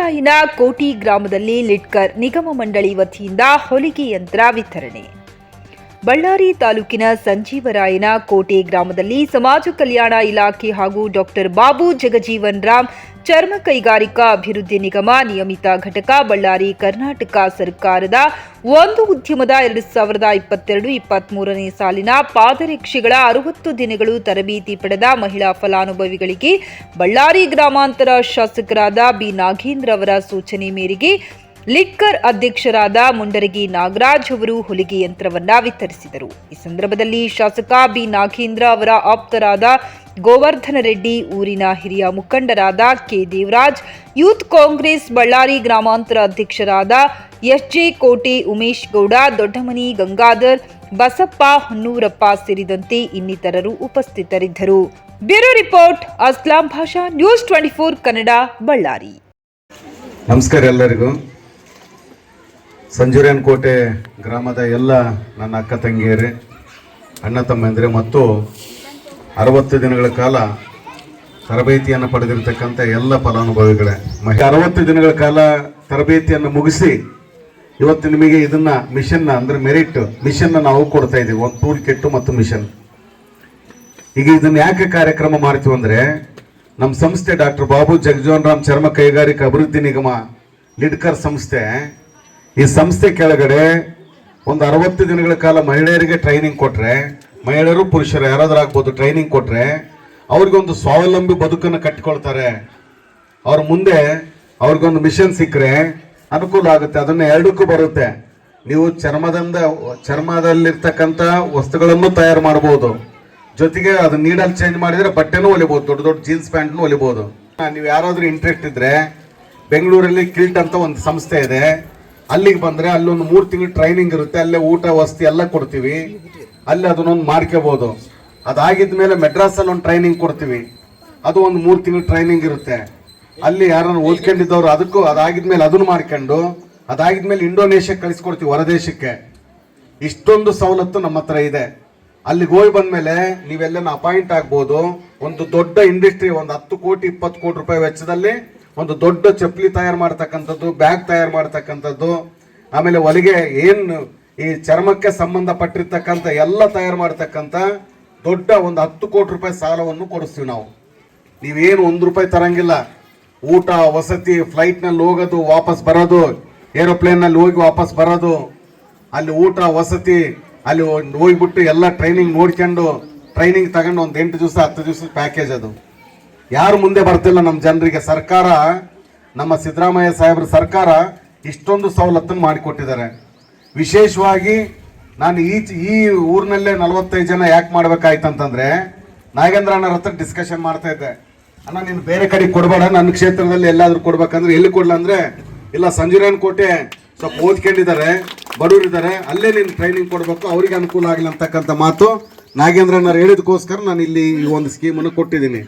ಸಂಜೀವರಾಯನ ಕೋಟಿ ಗ್ರಾಮದಲ್ಲಿ ಲಿಡ್ಕರ್ ನಿಗಮ ಮಂಡಳಿ ವತಿಯಿಂದ ಹೊಲಿಗೆ ಯಂತ್ರ ವಿತರಣೆ. ಬಳ್ಳಾರಿ ತಾಲೂಕಿನ ಸಂಜೀವರಾಯನ ಕೋಟೆ ಗ್ರಾಮದಲ್ಲಿ ಸಮಾಜ ಕಲ್ಯಾಣ ಇಲಾಖೆ ಹಾಗೂ ಡಾಕ್ಟರ್ ಬಾಬು ಜಗಜೀವನ್ ರಾಮ್ ಚರ್ಮ ಕೈಗಾರಿಕಾ ಅಭಿವೃದ್ಧಿ ನಿಗಮ ನಿಯಮಿತ ಘಟಕ ಬಳ್ಳಾರಿ ಕರ್ನಾಟಕ ಸರ್ಕಾರದ ಒಂದು ಉದ್ಯಮದ 2022-23ನೇ ಸಾಲಿನ ಪಾದರಕ್ಷೆಗಳ 60 ದಿನಗಳು ತರಬೇತಿ ಪಡೆದ ಮಹಿಳಾ ಫಲಾನುಭವಿಗಳಿಗೆ ಬಳ್ಳಾರಿ ಗ್ರಾಮಾಂತರ ಶಾಸಕರಾದ ಬಿ ನಾಗೇಂದ್ರ ಅವರ ಸೂಚನೆ ಮೇರೆಗೆ ಲಿಡ್ಕರ್ ಅಧ್ಯಕ್ಷರಾದ ಮುಂಡರಗಿ ನಾಗರಾಜ್ ಅವರು ಹೊಲಿಗೆ ಯಂತ್ರವನ್ನ ವಿತರಿಸಿದರು. ಈ ಸಂದರ್ಭದಲ್ಲಿ ಶಾಸಕ ಬಿ ನಾಗೇಂದ್ರ ಅವರ ಆಪ್ತರಾದ ಗೋವರ್ಧನ ರೆಡ್ಡಿ, ಊರಿನ ಹಿರಿಯ ಮುಖಂಡರಾದ ಕೆ ದೇವರಾಜ್, ಯೂತ್ ಕಾಂಗ್ರೆಸ್ ಬಳ್ಳಾರಿ ಗ್ರಾಮಾಂತರ ಅಧ್ಯಕ್ಷರಾದ ಎಸ್ಜೆ ಕೋಟೆ, ಉಮೇಶ್ ಗೌಡ, ದೊಡ್ಡಮನಿ ಗಂಗಾಧರ್, ಬಸಪ್ಪ ಹೊನ್ನೂರಪ್ಪ ಸೇರಿದಂತೆ ಇನ್ನಿತರರು ಉಪಸ್ಥಿತರಿದ್ದರು. ಬ್ಯೂರೋ ರಿಪೋರ್ಟ್ ಅಸ್ಲಾಂ ಭಾಷಾ, ನ್ಯೂಸ್ 24 ಕನ್ನಡ, ಬಳ್ಳಾರಿ. ನಮಸ್ಕಾರ ಎಲ್ಲರಿಗೂ. ಸಂಜೀವರಾಯನ ಕೋಟೆ ಗ್ರಾಮದ ಎಲ್ಲ ನನ್ನ ಅಕ್ಕ ತಂಗಿಯರೇ, ಅಣ್ಣ ತಮ್ಮಂದಿರೇ ಮತ್ತು 60 ದಿನಗಳ ಕಾಲ ತರಬೇತಿಯನ್ನು ಪಡೆದಿರತಕ್ಕಂಥ ಎಲ್ಲ ಫಲಾನುಭವಿಗಳೇ, 60 ದಿನಗಳ ಕಾಲ ತರಬೇತಿಯನ್ನು ಮುಗಿಸಿ ಇವತ್ತು ನಿಮಗೆ ಇದನ್ನ ಮಿಷನ್ನ ಅಂದರೆ ಮೆರಿಟ್ ಮಿಷನ್ನ ನಾವು ಕೊಡ್ತಾ ಇದ್ದೀವಿ. ಒಂದು ಟೂಲ್ ಕಿಟ್ ಮತ್ತು ಮಿಷನ್. ಈಗ ಇದನ್ನ ಯಾಕೆ ಕಾರ್ಯಕ್ರಮ ಮಾಡ್ತೀವಿ ಅಂದರೆ, ನಮ್ಮ ಸಂಸ್ಥೆ ಡಾಕ್ಟರ್ ಬಾಬು ಜಗಜೀವನ್ ರಾಮ್ ಚರ್ಮ ಕೈಗಾರಿಕಾ ಅಭಿವೃದ್ಧಿ ನಿಗಮ ಲಿಡ್ಕರ್ ಸಂಸ್ಥೆ, ಈ ಸಂಸ್ಥೆ ಕೆಳಗಡೆ ಒಂದು 60 ದಿನಗಳ ಕಾಲ ಮಹಿಳೆಯರಿಗೆ ಟ್ರೈನಿಂಗ್ ಕೊಟ್ರೆ, ಮಹಿಳೆಯರು ಪುರುಷರು ಯಾರಾದ್ರೂ ಆಗ್ಬೋದು, ಟ್ರೈನಿಂಗ್ ಕೊಟ್ರೆ ಅವ್ರಿಗೊಂದು ಸ್ವಾವಲಂಬಿ ಬದುಕನ್ನು ಕಟ್ಟಿಕೊಳ್ತಾರೆ. ಅವ್ರ ಮುಂದೆ ಅವ್ರಿಗೊಂದು ಮಿಷನ್ ಸಿಕ್ಕರೆ ಅನುಕೂಲ ಆಗುತ್ತೆ. ಅದನ್ನ ಎರಡಕ್ಕೂ ಬರುತ್ತೆ. ನೀವು ಚರ್ಮದಲ್ಲಿರ್ತಕ್ಕಂಥ ವಸ್ತುಗಳನ್ನು ತಯಾರು ಮಾಡಬಹುದು, ಜೊತೆಗೆ ಅದು ನೀಡಲ್ಲಿ ಚೇಂಜ್ ಮಾಡಿದ್ರೆ ಬಟ್ಟೆನೂ ಹೊಲಿಬಹುದು, ದೊಡ್ಡ ದೊಡ್ಡ ಜೀನ್ಸ್ ಪ್ಯಾಂಟ್ನು ಹೊಲಿಬಹುದು. ನೀವು ಯಾರಾದ್ರೂ ಇಂಟ್ರೆಸ್ಟ್ ಇದ್ರೆ ಬೆಂಗಳೂರಲ್ಲಿ ಕಿಲ್ಟ್ ಅಂತ ಒಂದು ಸಂಸ್ಥೆ ಇದೆ, ಅಲ್ಲಿಗೆ ಬಂದ್ರೆ ಅಲ್ಲೊಂದು 3 ತಿಂಗಳು ಟ್ರೈನಿಂಗ್ ಇರುತ್ತೆ. ಅಲ್ಲೇ ಊಟ ವಸತಿ ಎಲ್ಲ ಕೊಡ್ತೀವಿ, ಅಲ್ಲಿ ಅದನ್ನೊಂದು ಮಾಡ್ಕೋಬಹುದು. ಅದಾಗಿದ್ಮೇಲೆ ಮೆಡ್ರಾಸಲ್ಲಿ ಒಂದು ಟ್ರೈನಿಂಗ್ ಕೊಡ್ತೀವಿ, ಅದು ಒಂದು 3 ತಿಂಗಳು ಟ್ರೈನಿಂಗ್ ಇರುತ್ತೆ. ಅಲ್ಲಿ ಯಾರನ್ನು ಓದ್ಕೊಂಡಿದ್ದವ್ರು ಅದಕ್ಕೂ ಅದಾಗಿದ್ಮೇಲೆ ಅದನ್ನು ಮಾಡ್ಕೊಂಡು ಅದಾಗಿದ್ಮೇಲೆ ಇಂಡೋನೇಷ್ಯಾಕ್ಕೆ ಕಳಿಸ್ಕೊಡ್ತೀವಿ, ಹೊರದೇಶಕ್ಕೆ. ಇಷ್ಟೊಂದು ಸವಲತ್ತು ನಮ್ಮ ಹತ್ರ ಇದೆ. ಅಲ್ಲಿಗೆ ಹೋಗಿ ಬಂದ್ಮೇಲೆ ನೀವೆಲ್ಲ ಅಪಾಯಿಂಟ್ ಆಗ್ಬೋದು. ಒಂದು ದೊಡ್ಡ ಇಂಡಸ್ಟ್ರಿ, ಒಂದು 10 ಕೋಟಿ 20 ಕೋಟಿ ರೂಪಾಯಿ ವೆಚ್ಚದಲ್ಲಿ ಒಂದು ದೊಡ್ಡ ಚಪ್ಪಲಿ ತಯಾರು ಮಾಡ್ತಕ್ಕಂಥದ್ದು, ಬ್ಯಾಗ್ ತಯಾರು ಮಾಡ್ತಕ್ಕಂಥದ್ದು, ಆಮೇಲೆ ಹೊಲಿಗೆ ಏನು ಈ ಚರ್ಮಕ್ಕೆ ಸಂಬಂಧಪಟ್ಟಿರ್ತಕ್ಕಂಥ ಎಲ್ಲ ತಯಾರು ಮಾಡ್ತಕ್ಕಂಥ ದೊಡ್ಡ ಒಂದು 10 ಕೋಟಿ ರೂಪಾಯಿ ಸಾಲವನ್ನು ಕೊಡಿಸ್ತೀವಿ ನಾವು. ನೀವೇನು 1 ರೂಪಾಯಿ ತರಂಗಿಲ್ಲ. ಊಟ ವಸತಿ, ಫ್ಲೈಟ್ನಲ್ಲಿ ಹೋಗೋದು ವಾಪಸ್ ಬರೋದು, ಏರೋಪ್ಲೇನ್ನಲ್ಲಿ ಹೋಗಿ ವಾಪಸ್ ಬರೋದು, ಅಲ್ಲಿ ಊಟ ವಸತಿ, ಅಲ್ಲಿ ಹೋಗ್ಬಿಟ್ಟು ಎಲ್ಲ ಟ್ರೈನಿಂಗ್ ನೋಡ್ಕೊಂಡು ಟ್ರೈನಿಂಗ್ ತಗೊಂಡು ಒಂದು 8 ದಿವಸ 10 ದಿವಸದ ಪ್ಯಾಕೇಜ್. ಅದು ಯಾರು ಮುಂದೆ ಬರ್ತಿಲ್ಲ ನಮ್ಮ ಜನರಿಗೆ. ಸರ್ಕಾರ, ನಮ್ಮ ಸಿದ್ದರಾಮಯ್ಯ ಸಾಹೇಬ್ರ ಸರ್ಕಾರ ಇಷ್ಟೊಂದು ಸವಲತ್ತನ್ನು ಮಾಡಿಕೊಟ್ಟಿದ್ದಾರೆ. ವಿಶೇಷವಾಗಿ ನಾನು ಈ ಊರಿನಲ್ಲೇ 45 ಜನ ಯಾಕೆ ಮಾಡ್ಬೇಕಾಯ್ತಂತಂದ್ರೆ, ನಾಗೇಂದ್ರ ಅಣ್ಣರ ಹತ್ರ ಡಿಸ್ಕಷನ್ ಮಾಡ್ತಾ ಇದ್ದೆ. ಅಣ್ಣ ನೀನು ಬೇರೆ ಕಡೆ ಕೊಡಬೇಡ, ನನ್ನ ಕ್ಷೇತ್ರದಲ್ಲಿ ಎಲ್ಲಾದ್ರೂ ಕೊಡ್ಬೇಕಂದ್ರೆ ಎಲ್ಲಿ ಕೊಡ್ಲ ಅಂದ್ರೆ, ಇಲ್ಲ ಸಂಜೀವರಾಯನ ಕೋಟೆ ಸ್ವಲ್ಪ ಓದ್ಕೊಂಡಿದ್ದಾರೆ, ಬಡವರಿದ್ದಾರೆ, ಅಲ್ಲೇ ನೀನು ಟ್ರೈನಿಂಗ್ ಕೊಡಬೇಕು, ಅವ್ರಿಗೆ ಅನುಕೂಲ ಆಗಲಿ ಅಂತಕ್ಕಂಥ ಮಾತು ನಾಗೇಂದ್ರ ಅಣ್ಣರು ಹೇಳಿದಕ್ಕೋಸ್ಕರ ನಾನು ಇಲ್ಲಿ ಈ ಒಂದು ಸ್ಕೀಮನ್ನು ಕೊಟ್ಟಿದ್ದೀನಿ.